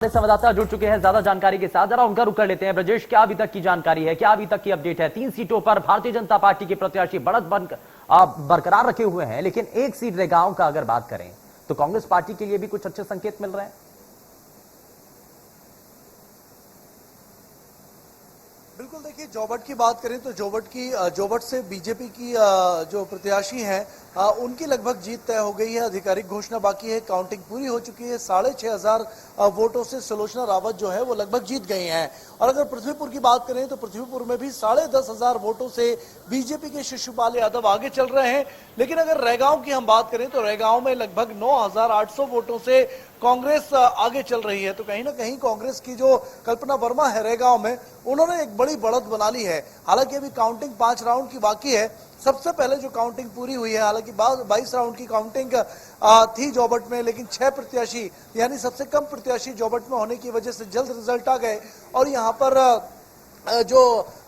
संवाददाता जुड़ चुके हैं ज्यादा जानकारी के साथ, जरा उनका रुख कर लेते हैं। ब्रजेश, क्या अभी तक की जानकारी है, क्या अभी तक की अपडेट है? 3 सीटों पर भारतीय जनता पार्टी के प्रत्याशी बढ़त बरकरार रखे हुए हैं, लेकिन एक सीट रेगांव का अगर बात करें तो कांग्रेस पार्टी के लिए भी कुछ अच्छे संकेत मिल रहे हैं। बिल्कुल, देखिए जोबट की बात करें तो जोबट से बीजेपी की जो प्रत्याशी हैं उनकी लगभग जीत तय हो गई है। आधिकारिक घोषणा बाकी है, काउंटिंग पूरी हो चुकी है। 6,500 वोटों से सुलोचना रावत जो है वो लगभग जीत गई हैं। और अगर पृथ्वीपुर की बात करें तो पृथ्वीपुर में भी 10,500 वोटों से बीजेपी के शिशुपाल यादव आगे चल रहे हैं। लेकिन अगर रैगांव की हम बात करें तो रैगांव में लगभग 9,800 वोटों से कांग्रेस आगे चल रही है। तो कहीं ना कहीं कांग्रेस की जो कल्पना वर्मा है रैगांव में, उन्होंने एक बड़ी बढ़त बना ली है। हालांकि अभी काउंटिंग 5 राउंड की बाकी है। सबसे पहले जो काउंटिंग पूरी हुई है, हालांकि 22 राउंड की काउंटिंग थी जोबट में, लेकिन 6 प्रत्याशी यानी सबसे कम प्रत्याशी जोबट में होने की वजह से जल्द रिजल्ट आ गए। और यहाँ पर जो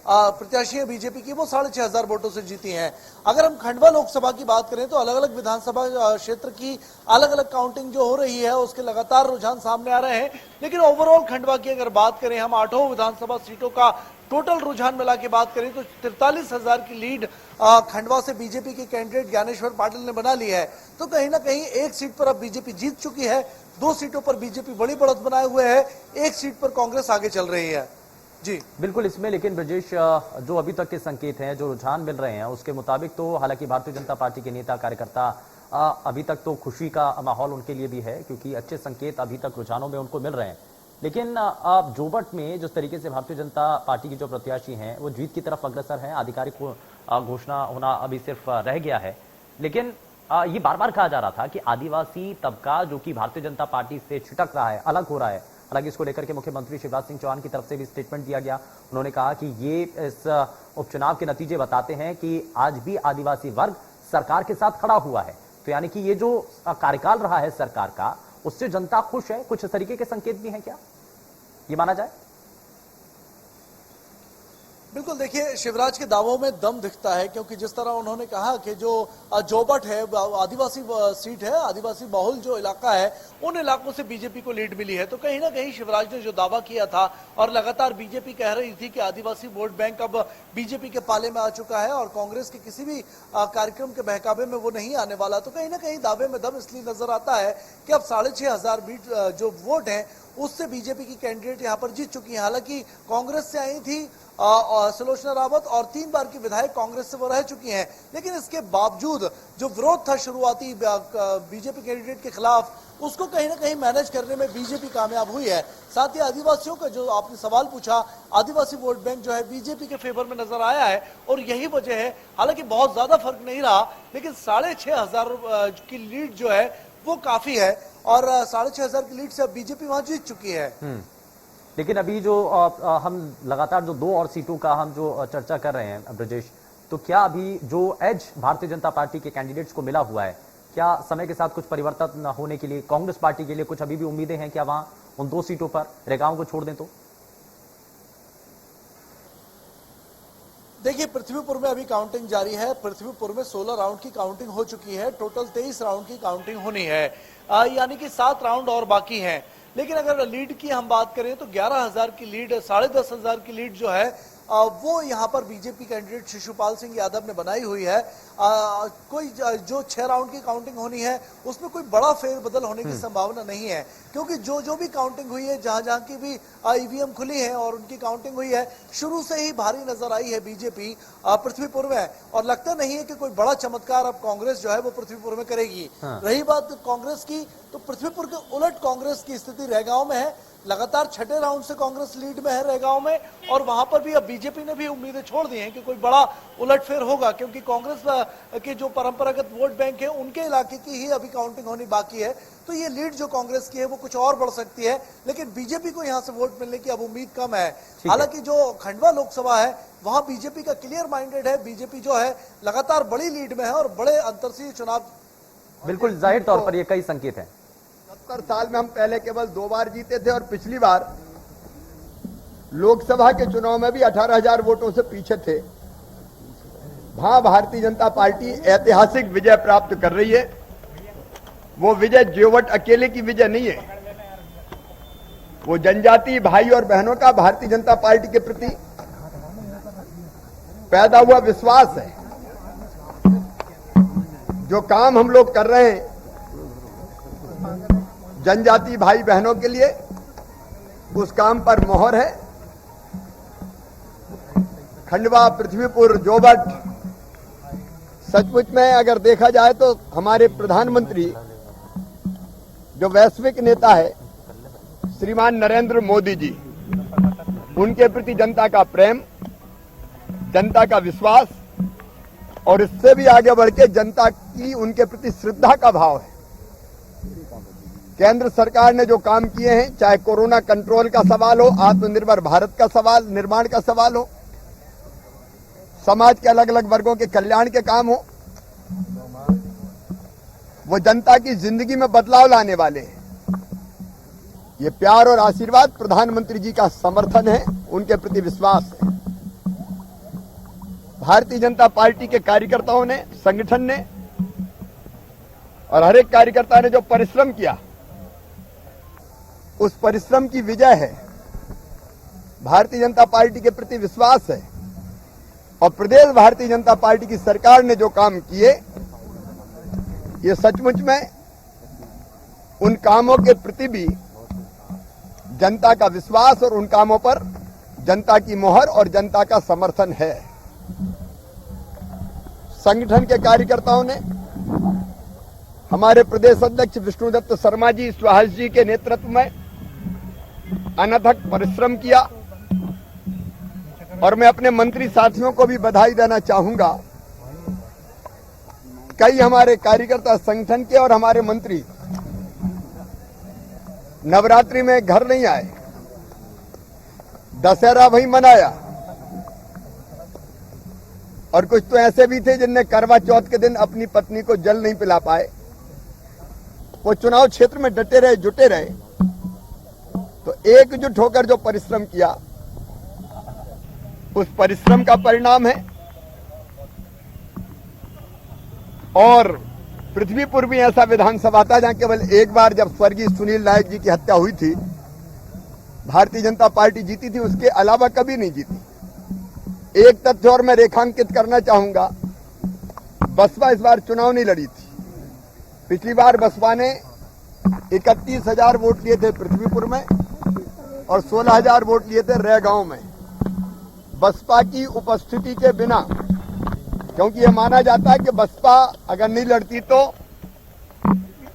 प्रत्याशी है बीजेपी की, वो 6,500 वोटों से जीती हैं। अगर हम खंडवा लोकसभा की बात करें तो अलग अलग विधानसभा क्षेत्र की अलग अलग काउंटिंग जो हो रही है उसके लगातार रुझान सामने आ रहे हैं। लेकिन ओवरऑल खंडवा की अगर बात करें, हम 8 विधानसभा सीटों का टोटल रुझान मिला के बात करें तो 43,000 की लीड खंडवा से बीजेपी के कैंडिडेट ज्ञानेश्वर पाटिल ने बना ली है। तो कहीं ना कहीं एक सीट पर अब बीजेपी जीत चुकी है, 2 सीटों पर बीजेपी बड़ी बढ़त बनाए हुए है, 1 सीट पर कांग्रेस आगे चल रही है। जी बिल्कुल, इसमें लेकिन ब्रजेश, जो अभी तक के संकेत हैं, जो रुझान मिल रहे हैं, उसके मुताबिक तो हालांकि भारतीय जनता पार्टी के नेता कार्यकर्ता अभी तक तो खुशी का माहौल उनके लिए भी है, क्योंकि अच्छे संकेत अभी तक रुझानों में उनको मिल रहे हैं। लेकिन जोबट में जिस तरीके से भारतीय जनता पार्टी की जो प्रत्याशी हैं वो जीत की तरफ अग्रसर हैं, आधिकारिक घोषणा होना अभी सिर्फ रह गया है। लेकिन ये बार बार कहा जा रहा था कि आदिवासी तबका जो कि भारतीय जनता पार्टी से छिटक रहा है, अलग हो रहा है। हालांकि इसको लेकर के मुख्यमंत्री शिवराज सिंह चौहान की तरफ से भी स्टेटमेंट दिया गया। उन्होंने कहा कि ये इस उपचुनाव के नतीजे बताते हैं कि आज भी आदिवासी वर्ग सरकार के साथ खड़ा हुआ है। तो यानी कि ये जो कार्यकाल रहा है सरकार का, उससे जनता खुश है। कुछ इस तरीके के संकेत भी हैं क्या, ये माना जाए? बिल्कुल, देखिए शिवराज के दावों में दम दिखता है, क्योंकि जिस तरह उन्होंने कहा कि जो जोबट है आदिवासी सीट है, आदिवासी बहुल जो इलाका है, उन इलाकों से बीजेपी को लीड मिली है। तो कहीं ना कहीं शिवराज ने जो दावा किया था, और लगातार बीजेपी कह रही थी कि आदिवासी वोट बैंक अब बीजेपी के पाले में आ चुका है और कांग्रेस के किसी भी कार्यक्रम के बहकावे में वो नहीं आने वाला। तो कहीं ना कहीं दावे में दम इसलिए नजर आता है कि अब 6,500 जो वोट है उससे बीजेपी की कैंडिडेट यहाँ पर जीत चुकी है। हालांकि कांग्रेस से आई थी सुलोचना रावत और 3 बार की विधायक कांग्रेस से वो रह चुकी हैं। लेकिन इसके बावजूद जो विरोध था शुरुआती बीजेपी कैंडिडेट के खिलाफ, उसको कहीं ना कहीं मैनेज करने में बीजेपी कामयाब हुई है। साथ ही आदिवासियों का जो आपने सवाल पूछा, आदिवासी वोट बैंक जो है बीजेपी के फेवर में नजर आया है, और यही वजह है। हालांकि बहुत ज्यादा फर्क नहीं रहा, लेकिन 6,500 की लीड जो है वो काफी है, और 6,500 की लीड से अब बीजेपी वहां जीत चुकी है। लेकिन अभी जो हम लगातार जो 2 और सीटों का हम जो चर्चा कर रहे हैं ब्रजेश, तो क्या अभी जो एज भारतीय जनता पार्टी के कैंडिडेट्स को मिला हुआ है, क्या समय के साथ कुछ परिवर्तन होने के लिए कांग्रेस पार्टी के लिए कुछ अभी भी उम्मीदें हैं? क्या वहां उन 2 सीटों पर रेगांव को छोड़ दें तो? देखिए, पृथ्वीपुर में अभी काउंटिंग जारी है। पृथ्वीपुर में 16 राउंड की काउंटिंग हो चुकी है, टोटल 23 राउंड की काउंटिंग होनी है, यानी कि 7 राउंड और बाकी हैं। लेकिन अगर लीड की हम बात करें तो 11,000 की लीड, 10,500 की लीड जो है वो यहाँ पर बीजेपी कैंडिडेट शिशुपाल सिंह यादव ने बनाई हुई है। कोई जो 6 राउंड की काउंटिंग होनी है उसमें कोई बड़ा फेरबदल होने की संभावना नहीं है, क्योंकि जो भी काउंटिंग हुई है, जहां की भी ईवीएम खुली है और उनकी काउंटिंग हुई है, शुरू से ही भारी नजर आई है बीजेपी पृथ्वीपुर में। और लगता नहीं है कि कोई बड़ा चमत्कार अब कांग्रेस जो है वो पृथ्वीपुर में करेगी। रही बात कांग्रेस की, तो पृथ्वीपुर के उलट कांग्रेस की स्थिति रैगांव में है। लगातार 6ठे राउंड से कांग्रेस लीड में है रैगांव में, और वहां पर भी अब बीजेपी ने भी उम्मीदें छोड़ दी हैं कि कोई बड़ा उलटफेर होगा, क्योंकि कांग्रेस के जो परंपरागत वोट बैंक है उनके इलाके की ही अभी काउंटिंग होनी बाकी है। तो ये लीड जो कांग्रेस की है वो कुछ और बढ़ सकती है, लेकिन बीजेपी को यहां से वोट मिलने की अब उम्मीद कम है। हालांकि जो खंडवा लोकसभा है वहां बीजेपी का क्लियर माइंडेड है, बीजेपी जो है लगातार बड़ी लीड में है और बड़े अंतर से चुनाव। बिल्कुल, जाहिर तौर पर ये कई संकेत हैं। 70 साल में हम पहले केवल 2 बार जीते थे, और पिछली बार लोकसभा के चुनाव में भी 18,000 वोटों से पीछे थे। वहां भारतीय जनता पार्टी ऐतिहासिक विजय प्राप्त कर रही है। वो विजय जोबट अकेले की विजय नहीं है, वो जनजाति भाई और बहनों का भारतीय जनता पार्टी के प्रति पैदा हुआ विश्वास है। जो काम हम लोग कर रहे हैं जनजाति भाई बहनों के लिए, उस काम पर मोहर है। खंडवा, पृथ्वीपुर, जोबट, सचमुच में अगर देखा जाए तो हमारे प्रधानमंत्री जो वैश्विक नेता है श्रीमान नरेंद्र मोदी जी, उनके प्रति जनता का प्रेम, जनता का विश्वास और इससे भी आगे बढ़ के जनता की उनके प्रति श्रद्धा का भाव है। केंद्र सरकार ने जो काम किए हैं, चाहे कोरोना कंट्रोल का सवाल हो, आत्मनिर्भर भारत का सवाल, निर्माण का सवाल हो, समाज के अलग अलग वर्गों के कल्याण के काम हो, वो जनता की जिंदगी में बदलाव लाने वाले हैं। ये प्यार और आशीर्वाद प्रधानमंत्री जी का समर्थन है, उनके प्रति विश्वास है। भारतीय जनता पार्टी के कार्यकर्ताओं ने, संगठन ने और हर एक कार्यकर्ता ने जो परिश्रम किया, उस परिश्रम की विजय है। भारतीय जनता पार्टी के प्रति विश्वास है और प्रदेश भारतीय जनता पार्टी की सरकार ने जो काम किए, ये सचमुच में उन कामों के प्रति भी जनता का विश्वास और उन कामों पर जनता की मोहर और जनता का समर्थन है। संगठन के कार्यकर्ताओं ने, हमारे प्रदेश अध्यक्ष विष्णुदत्त शर्मा जी, सुहास जी के नेतृत्व में अनथक परिश्रम किया और मैं अपने मंत्री साथियों को भी बधाई देना चाहूंगा। कई हमारे कार्यकर्ता संगठन के और हमारे मंत्री नवरात्रि में घर नहीं आए, दशहरा वहीं मनाया और कुछ तो ऐसे भी थे जिनने करवा चौथ के दिन अपनी पत्नी को जल नहीं पिला पाए। वो चुनाव क्षेत्र में डटे रहे, जुटे रहे, तो एकजुट होकर जो परिश्रम किया, उस परिश्रम का परिणाम है। और पृथ्वीपुर भी ऐसा विधानसभा था जहां केवल एक बार जब स्वर्गीय सुनील नायक जी की हत्या हुई थी, भारतीय जनता पार्टी जीती थी, उसके अलावा कभी नहीं जीती। एक तथ्य और मैं रेखांकित करना चाहूंगा, बसपा इस बार चुनाव नहीं लड़ी थी। पिछली बार बसपा ने 31,000 वोट लिए थे पृथ्वीपुर में और 16,000 वोट लिए थे रेगांव में। बसपा की उपस्थिति के बिना, क्योंकि यह माना जाता है कि बसपा अगर नहीं लड़ती तो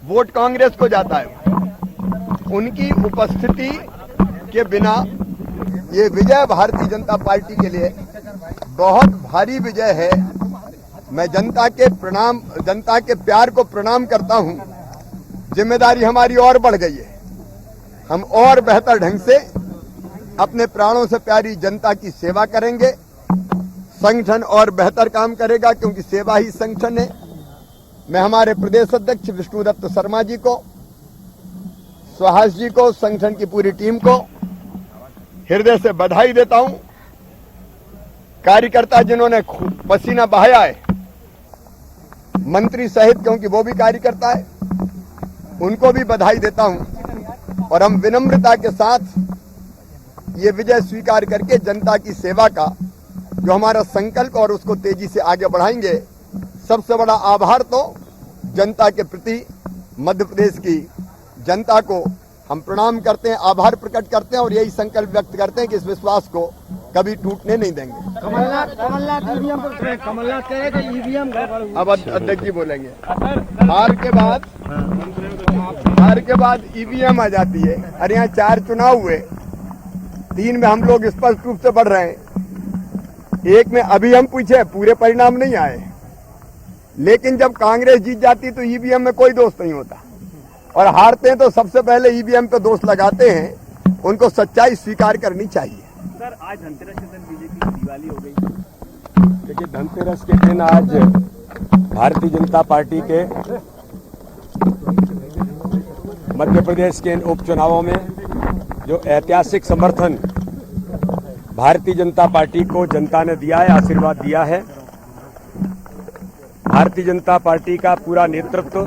वोट कांग्रेस को जाता है, उनकी उपस्थिति के बिना ये विजय भारतीय जनता पार्टी के लिए बहुत भारी विजय है। मैं जनता के प्यार को प्रणाम करता हूं। जिम्मेदारी हमारी और बढ़ गई है। हम और बेहतर ढंग से अपने प्राणों से प्यारी जनता की सेवा करेंगे। संगठन और बेहतर काम करेगा, क्योंकि सेवा ही संगठन है। मैं हमारे प्रदेश अध्यक्ष विष्णुदत्त शर्मा जी को, सुहास जी को, संगठन की पूरी टीम को हृदय से बधाई देता हूं। कार्यकर्ता जिन्होंने पसीना बहाया है, मंत्री सहित, क्योंकि वो भी कार्यकर्ता है, उनको भी बधाई देता हूं। और हम विनम्रता के साथ ये विजय स्वीकार करके जनता की सेवा का जो हमारा संकल्प और उसको तेजी से आगे बढ़ाएंगे। सबसे बड़ा आभार तो जनता के प्रति, मध्य प्रदेश की जनता को हम प्रणाम करते हैं, आभार प्रकट करते हैं और यही संकल्प व्यक्त करते हैं कि इस विश्वास को कभी टूटने नहीं देंगे। कमलनाथ कहेगा ईवीएम अब अध्यक्ष जी बोलेंगे। हार के बाद ईवीएम आ जाती है। अरे यहाँ 4 चुनाव हुए, 3 में हम लोग स्पष्ट रूप से बढ़ रहे हैं, 1 में अभी हम पूछे, पूरे परिणाम नहीं आए। लेकिन जब कांग्रेस जीत जाती तो ईवीएम में कोई दोष नहीं होता, और हारते हैं तो सबसे पहले ईवीएम पे दोष लगाते हैं। उनको सच्चाई स्वीकार करनी चाहिए। सर, आज धनतेरस के दिन बीजेपी की दिवाली हो गई। देखिए, धनतेरस के दिन आज भारतीय जनता पार्टी के मध्य प्रदेश के इन उपचुनावों में जो ऐतिहासिक समर्थन भारतीय जनता पार्टी को जनता ने दिया है, आशीर्वाद दिया है, भारतीय जनता पार्टी का पूरा नेतृत्व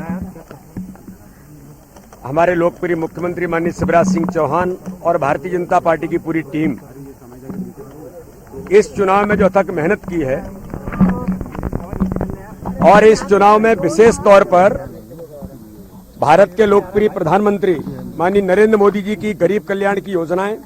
हमारे लोकप्रिय मुख्यमंत्री माननीय शिवराज सिंह चौहान और भारतीय जनता पार्टी की पूरी टीम इस चुनाव में जो अथक मेहनत की है और इस चुनाव में विशेष तौर पर भारत के लोकप्रिय प्रधानमंत्री माननीय नरेंद्र मोदी जी की गरीब कल्याण की योजनाएं